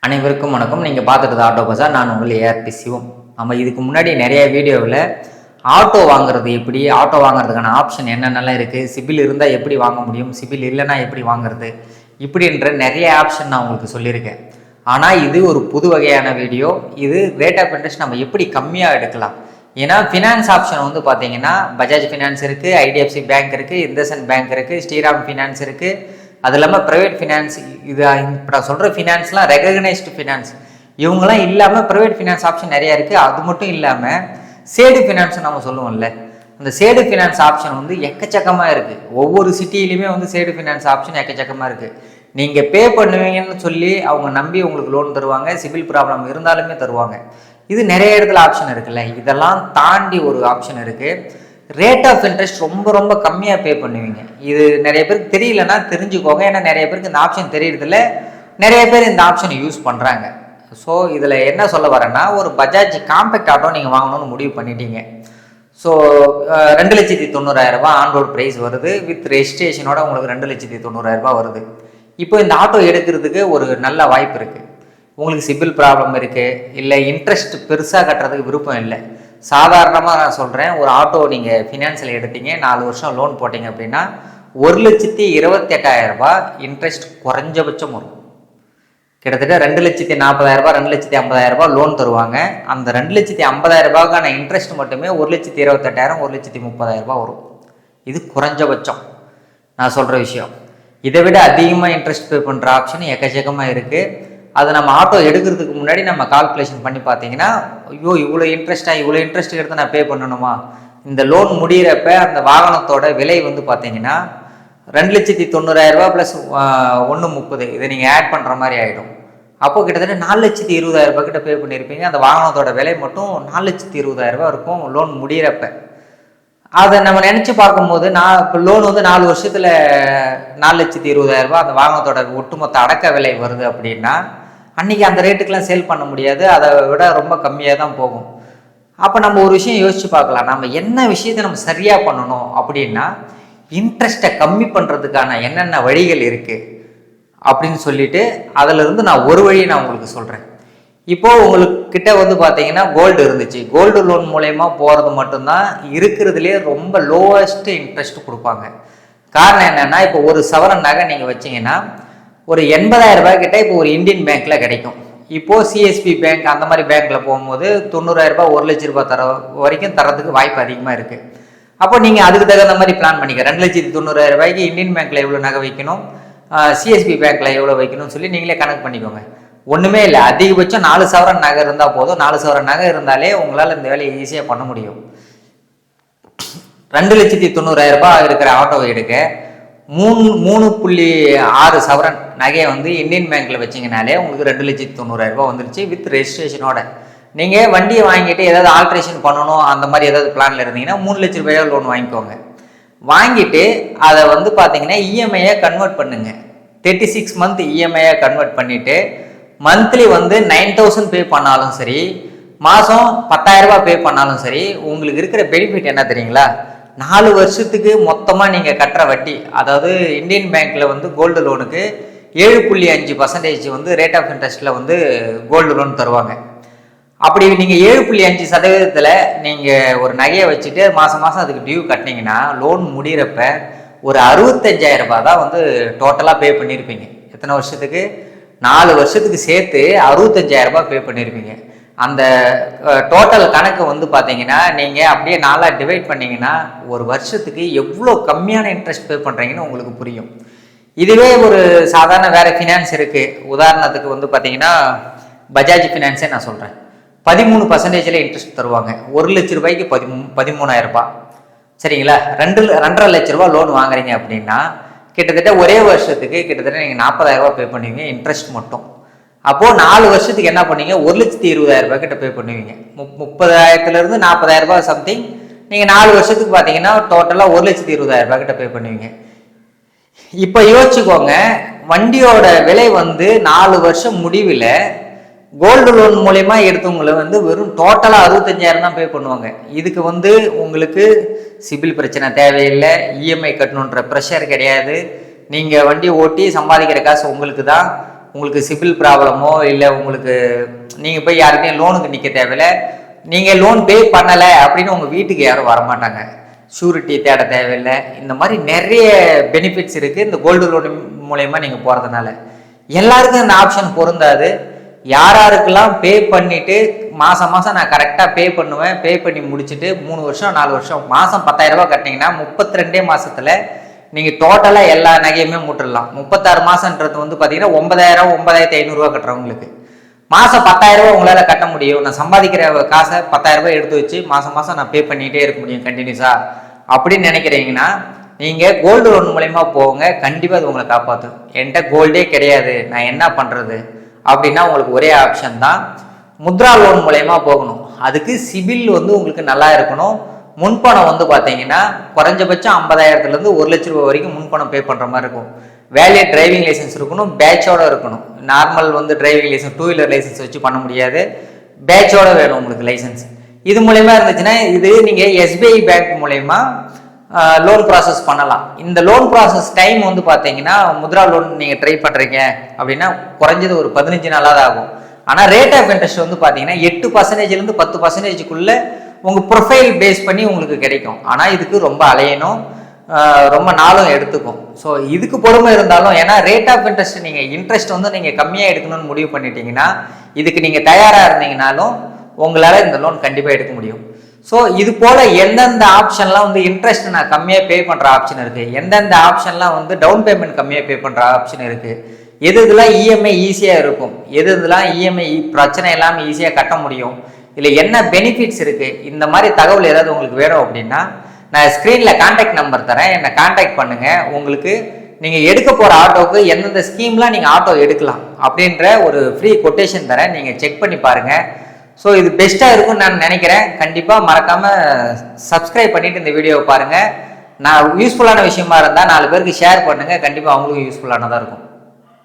அனைவருக்கும் வணக்கம். நீங்கள் பார்த்துட்டு ஆட்டோ பஜார். நான் உங்கள் ஏஆர்பி சிவம். நம்ம இதுக்கு முன்னாடி நிறைய வீடியோவில் ஆட்டோ வாங்குறது எப்படி, ஆட்டோ வாங்குறதுக்கான ஆப்ஷன் என்னென்னலாம் இருக்குது, சிபில் இருந்தால் எப்படி வாங்க முடியும், சிபில் இல்லைன்னா எப்படி வாங்குறது, இப்படின்ற நிறைய ஆப்ஷன் நான் உங்களுக்கு சொல்லியிருக்கேன். ஆனால் இது ஒரு புது வகையான வீடியோ. இது ரேட் ஆஃப் இன்ட்ரெஸ்ட் நம்ம எப்படி கம்மியாக எடுக்கலாம். ஏன்னா ஃபினான்ஸ் ஆப்ஷன் வந்து பார்த்தீங்கன்னா பஜாஜ் ஃபினான்ஸ் இருக்குது, ஐடிஎஃப்சி பேங்க் இருக்குது, இந்தசன் பேங்க் இருக்குது, ஸ்ரீராம் ஃபினான்ஸ் இருக்குது. அது இல்லாமல் ப்ரைவேட் ஃபினான்ஸ், இது இப்போ நான் சொல்கிற ஃபினான்ஸ்லாம் ரெகக்னைஸ்டு ஃபினான்ஸ். இவங்களாம் இல்லாமல் ப்ரைவேட் ஃபினான்ஸ் ஆப்ஷன் நிறையா இருக்குது. அது மட்டும் இல்லாமல் சேடு ஃபினான்ஸ் நம்ம சொல்லுவோம்ல, அந்த சேடு ஃபினான்ஸ் ஆப்ஷன் வந்து எக்கச்சக்கமாக இருக்குது. ஒவ்வொரு சிட்டியிலையுமே வந்து சேடு ஃபினான்ஸ் ஆப்ஷன் எக்கச்சக்கமாக இருக்குது. நீங்கள் பே பண்ணுவீங்கன்னு சொல்லி அவங்க நம்பி உங்களுக்கு லோன் தருவாங்க, சிபில் ப்ராப்ளம் இருந்தாலுமே தருவாங்க. இது நிறைய இடத்துல ஆப்ஷன் இருக்குல்ல. இதெல்லாம் தாண்டி ஒரு ஆப்ஷன் இருக்குது. ரேட் ஆஃப் இன்ட்ரெஸ்ட் ரொம்ப ரொம்ப கம்மியாக பே பண்ணுவீங்க. இது நிறைய பேருக்கு தெரியலன்னா தெரிஞ்சுக்கோங்க. ஏன்னா நிறைய பேருக்கு இந்த ஆப்ஷன் தெரியறதில்ல, நிறைய பேர் இந்த ஆப்ஷனை யூஸ் பண்ணுறாங்க. ஸோ இதில் என்ன சொல்ல வரேன்னா, ஒரு பஜாஜ் காம்பேக்ட் ஆட்டோ நீங்கள் வாங்கணும்னு முடிவு பண்ணிட்டீங்க. ஸோ 2,90,000 ஆன் ரோட் ப்ரைஸ் வருது. வித் ரெஜிஸ்ட்ரேஷனோட உங்களுக்கு 2,90,000 வருது. இப்போ இந்த ஆட்டோ எடுக்கிறதுக்கு ஒரு நல்ல வாய்ப்பு இருக்குது. உங்களுக்கு சிபில் ப்ராப்ளம் இருக்குது, இல்லை இன்ட்ரெஸ்ட் பெருசாக கட்டுறதுக்கு விருப்பம் இல்லை. சாதாரணமாக நான் சொல்கிறேன், ஒரு ஆட்டோ நீங்கள் ஃபினான்ஸில் எடுத்தீங்க, 4 வருஷம் லோன் போட்டிங்க அப்படின்னா 1,28,000 இன்ட்ரெஸ்ட் குறைஞ்சபட்சம் வரும். கிட்டத்தட்ட 2,40,000 2,50,000 லோன் தருவாங்க. அந்த 2,50,000 இன்ட்ரெஸ்ட் மட்டுமே 1,28,000 1,30,000 வரும். இது குறைஞ்சபட்சம் நான் சொல்கிற விஷயம். இதை விட அதிகமாக இன்ட்ரெஸ்ட் பே பண்ணுற ஆப்ஷன் எக்கச்சக்கமாக இருக்குது. அதை நம்ம ஆட்டோ எடுக்கிறதுக்கு முன்னாடி நம்ம கால்குலேஷன் பண்ணி பார்த்தீங்கன்னா, ஐயோ இவ்வளோ இன்ட்ரெஸ்ட் எடுத்து நான் பே பண்ணணுமா, இந்த லோன் முடிகிறப்ப அந்த வாகனத்தோட விலை வந்து பார்த்தீங்கன்னா 2,90,000 ப்ளஸ் 1,30,000 இதை நீங்கள் ஆட் பண்ணுற மாதிரி ஆகிடும். அப்போது கிட்டத்தட்ட 4,20,000 கிட்ட பே பண்ணியிருப்பீங்க. அந்த வாகனத்தோட விலை மட்டும் 4,20,000 இருக்கும் லோன் முடிகிறப்ப. அதை நம்ம நினச்சி பார்க்கும்போது, நான் இப்போ லோன் வந்து 4 வருஷத்தில் 4,20,000 அந்த வாகனத்தோட ஒட்டுமொத்த அடக்க விலை வருது அப்படின்னா, அன்றைக்கி அந்த ரேட்டுக்கெலாம் சேல் பண்ண முடியாது. அதை விட ரொம்ப கம்மியாக தான் போகும். அப்போ நம்ம ஒரு விஷயம் யோசித்து பார்க்கலாம், நம்ம என்ன விஷயத்தை நம்ம சரியாக பண்ணணும் அப்படின்னா, இன்ட்ரெஸ்ட்டை கம்மி பண்ணுறதுக்கான என்னென்ன வழிகள் இருக்குது அப்படின்னு சொல்லிட்டு அதிலிருந்து நான் ஒரு வழியை நான் உங்களுக்கு சொல்கிறேன். இப்போது உங்கள்கிட்ட வந்து பார்த்தீங்கன்னா கோல்டு இருந்துச்சு. கோல்டு லோன் மூலயமா போகிறது மட்டும்தான் இருக்கிறதுலே ரொம்ப லோவஸ்ட் இன்ட்ரெஸ்ட் கொடுப்பாங்க. காரணம் என்னென்னா, இப்போ ஒரு சவரன் நகை நீங்கள் வச்சிங்கன்னா ஒரு 80,000 கிட்ட இப்போ ஒரு இந்தியன் பேங்க்கில் கிடைக்கும். இப்போது சிஎஸ்பி பேங்க் அந்த மாதிரி பேங்க்கில் போகும்போது 90,000 1,00,000 தர வரைக்கும் தரத்துக்கு வாய்ப்பு அதிகமாக இருக்குது. அப்போ நீங்கள் அதுக்கு தகுந்த மாதிரி பிளான் பண்ணிக்க. 2,90,000 இந்தியன் பேங்க்கில் எவ்வளோ நகை வைக்கணும், சிஎஸ்பி பேங்க்கில் எவ்வளோ வைக்கணும்னு சொல்லி நீங்களே கணக்கு பண்ணிக்கோங்க. ஒன்றுமே இல்லை, அதிகபட்சம் 4 சவரன் நகை இருந்தால் போதும். 4 சவரன் நகை இருந்தாலே உங்களால் இந்த வேலையை ஈஸியாக பண்ண முடியும். 2,90,000 இருக்கிற ஆட்டோவை எடுக்க 3.6 சவரன் நகையை வந்து இந்தியன் பேங்க்கில் வச்சிங்கனாலே உங்களுக்கு 2,90,000 வந்துருச்சு வித் ரெஜிஸ்ட்ரேஷனோட. நீங்கள் வண்டியை வாங்கிட்டு ஏதாவது ஆல்ட்ரேஷன் பண்ணணும் அந்த மாதிரி ஏதாவது பிளானில் இருந்தீங்கன்னா 3,00,000 லோன் வாங்கிக்கோங்க. வாங்கிட்டு அதை வந்து பார்த்தீங்கன்னா இஎம்ஐயை கன்வெர்ட் பண்ணுங்க. 36 மந்த் இஎம்ஐயை கன்வெர்ட் பண்ணிவிட்டு மந்த்லி வந்து 9,000 பே பண்ணாலும் சரி, மாதம் 10,000 பே பண்ணாலும் சரி, உங்களுக்கு இருக்கிற பெனிஃபிட் என்ன தெரியுங்களா? 4 வருஷத்துக்கு மொத்தமாக நீங்கள் கட்டுற வட்டி, அதாவது இந்தியன் பேங்க்கில் வந்து கோல்டு லோனுக்கு 7.5% வந்து ரேட் ஆஃப் இன்ட்ரெஸ்ட்டில் வந்து கோல்டு லோன் தருவாங்க. அப்படி நீங்கள் 7.5% நீங்கள் ஒரு நகையை வச்சுட்டு மாதம் அதுக்கு டியூ கட்டினீங்கன்னா லோன் முடிகிறப்ப ஒரு 65,000 தான் வந்து டோட்டலாக பே பண்ணியிருப்பீங்க. எத்தனை வருஷத்துக்கு? 4 வருஷத்துக்கு சேர்த்து 65,000 பே பண்ணியிருப்பீங்க. அந்த டோட்டல் கணக்கு வந்து பார்த்தீங்கன்னா நீங்கள் அப்படியே 4 டிவைட் பண்ணிங்கன்னா ஒரு வருஷத்துக்கு எவ்வளோ கம்மியான இன்ட்ரெஸ்ட் பே பண்ணுறீங்கன்னு உங்களுக்கு புரியும். இதுவே ஒரு சாதாரண வேறு ஃபினான்ஸ் இருக்குது. உதாரணத்துக்கு வந்து பார்த்தீங்கன்னா பஜாஜ் ஃபினான்ஸே நான் சொல்கிறேன், 13% இன்ட்ரெஸ்ட் தருவாங்க. 1,00,000 13,000. சரிங்களா? 2.5 லட்ச ரூபா லோன் வாங்குறீங்க அப்படின்னா கிட்டத்தட்ட ஒரே வருஷத்துக்கு கிட்டத்தட்ட நீங்கள் 40,000 பே பண்ணுவீங்க இன்ட்ரெஸ்ட் மட்டும். அப்போது 4 வருஷத்துக்கு என்ன பண்ணுவீங்க? 1,20,000 கிட்ட பே பண்ணுவீங்க. 30,000 40,000 சம்திங். நீங்கள் 4 வருஷத்துக்கு பார்த்தீங்கன்னா டோட்டலாக 1,20,000 கிட்ட பே பண்ணுவீங்க. இப்போ யோசிச்சுக்கோங்க, வண்டியோட விலை வந்து 4 வருஷம் முடிவில் கோல்டு லோன் மூலயமா எடுத்தவங்களை வந்து வெறும் டோட்டலாக 65,000 தான் பே பண்ணுவாங்க. இதுக்கு வந்து உங்களுக்கு சிபில் பிரச்சனை தேவையில்லை, இஎம்ஐ கட்டணுன்ற ப்ரெஷர் கிடையாது. நீங்கள் வண்டி ஓட்டி சம்பாதிக்கிற காசு உங்களுக்கு தான். உங்களுக்கு சிபில் ப்ராப்ளமோ இல்லை உங்களுக்கு நீங்கள் போய் யாருக்கையும் லோனுக்கு நிற்க தேவையில்லை. நீங்கள் லோன் பே பண்ணலை அப்படின்னு உங்கள் வீட்டுக்கு யாரும் வரமாட்டாங்க. ஷூரிட்டி தேட தேவையில்லை. இந்த மாதிரி நிறைய பெனிஃபிட்ஸ் இருக்குது இந்த கோல்டு லோன் மூலயமா நீங்கள் போகிறதுனால. எல்லாருக்கும் இந்த ஆப்ஷன் பொருந்தாது. யாருக்கெல்லாம் பே பண்ணிவிட்டு மாதம் நான் கரெக்டாக பே பண்ணுவேன், பே பண்ணி முடிச்சுட்டு 3 வருஷம் 4 வருஷம் மாதம் 10,000 ரூபா கட்டினீங்கன்னா 32 மாதத்தில் நீங்கள் டோட்டலாக எல்லா நகையுமே மூட்டுடலாம். 36 மாதன்றது வந்து பார்த்தீங்கன்னா 9,000 9,500 ரூபா கட்டுறவங்களுக்கு மாதம் 10,000 ரூபா உங்களால் கட்ட முடியும். நான் சம்பாதிக்கிற காசை 10,000 ரூபாய் எடுத்து வச்சு மாதம் நான் பே பண்ணிகிட்டே இருக்க முடியும் கண்டினியூஸாக அப்படின்னு நினைக்கிறீங்கன்னா நீங்கள் கோல்டு லோன் மூலயமா போங்க. கண்டிப்பாக அது உங்களை காப்பாற்றும். என்கிட்ட கோல்டே கிடையாது, நான் என்ன பண்ணுறது அப்படின்னா உங்களுக்கு ஒரே ஆப்ஷன் தான் முத்ரா லோன் மூலயமா போகணும். அதுக்கு சிபில் வந்து உங்களுக்கு நல்லா இருக்கணும். முன்பணம் வந்து பார்த்தீங்கன்னா குறைஞ்சபட்சம் 50,000 1 லட்ச ரூபா வரைக்கும் முன்பணம் பே பண்ணுற மாதிரி இருக்கும். வேலிட் டிரைவிங் லைசன்ஸ் இருக்கணும், பேட்சோட இருக்கணும். நார்மல் வந்து டிரைவிங் லைசன்ஸ் 2 வீலர் லைசன்ஸ் வச்சு பண்ண முடியாது, பேட்சோட வேணும் உங்களுக்கு லைசன்ஸ். இது மூலயமா இருந்துச்சுன்னா இது நீங்கள் SBI பேங்க் மூலயமா லோன் ப்ராசஸ் பண்ணலாம். இந்த லோன் ப்ராசஸ் டைம் வந்து பார்த்தீங்கன்னா முத்ரா லோன் நீங்கள் ட்ரை பண்ணுறீங்க அப்படின்னா குறைஞ்சது ஒரு 15 நாளாக தான் ஆகும். ஆனால் ரேட் ஆஃப் இன்ட்ரெஸ்ட் வந்து பார்த்தீங்கன்னா 8%லேருந்து 10%க்குள்ளே உங்கள் ப்ரொஃபைல் பேஸ் பண்ணி உங்களுக்கு கிடைக்கும். ஆனால் இதுக்கு ரொம்ப அலையணும், ரொம்ப நாளும் எடுத்துக்கும். ஸோ இதுக்கு பொறுமை இருந்தாலும், ஏன்னா ரேட் ஆஃப் இன்ட்ரெஸ்ட் நீங்கள் இன்ட்ரெஸ்ட் வந்து நீங்கள் கம்மியாக எடுக்கணும்னு முடிவு பண்ணிட்டீங்கன்னா இதுக்கு நீங்கள் தயாராக இருந்தீங்கனாலும் உங்களால் இந்த லோன் கண்டிப்பாக எடுக்க முடியும். ஸோ இது போல் எந்தெந்த ஆப்ஷன்லாம் வந்து இன்ட்ரெஸ்ட் நான் கம்மியாக பே பண்ணுற ஆப்ஷன் இருக்குது, எந்தெந்த ஆப்ஷன்லாம் வந்து டவுன் பேமெண்ட் கம்மியாக பே பண்ணுற ஆப்ஷன் இருக்குது, எது இதெல்லாம் இஎம்ஐ ஈஸியாக இருக்கும், எது இதெல்லாம் இஎம்ஐ பிரச்சனை இல்லாமல் ஈஸியாக கட்ட முடியும், இல்லை என்ன பெனிஃபிட்ஸ் இருக்குது, இந்த மாதிரி தகவல் ஏதாவது உங்களுக்கு வேணும் அப்படின்னா நான் ஸ்க்ரீனில் கான்டாக்ட் நம்பர் தரேன், என்னை கான்டாக்ட் பண்ணுங்கள். உங்களுக்கு நீங்கள் எடுக்க போகிற ஆட்டோவுக்கு எந்தெந்த ஸ்கீம்லாம் நீங்கள் ஆட்டோ எடுக்கலாம் அப்படின்ற ஒரு ஃப்ரீ கொட்டேஷன் தரேன், நீங்கள் செக் பண்ணி பாருங்கள். ஸோ இது பெஸ்ட்டாக இருக்கும்னு நான் நினைக்கிறேன். கண்டிப்பாக மறக்காமல் சப்ஸ்கிரைப் பண்ணிவிட்டு இந்த வீடியோவை பாருங்கள். நான் யூஸ்ஃபுல்லான விஷயமா இருந்தால் 4 பேருக்கு ஷேர் பண்ணுங்கள். கண்டிப்பாக அவங்களுக்கும் யூஸ்ஃபுல்லானதாக இருக்கும்.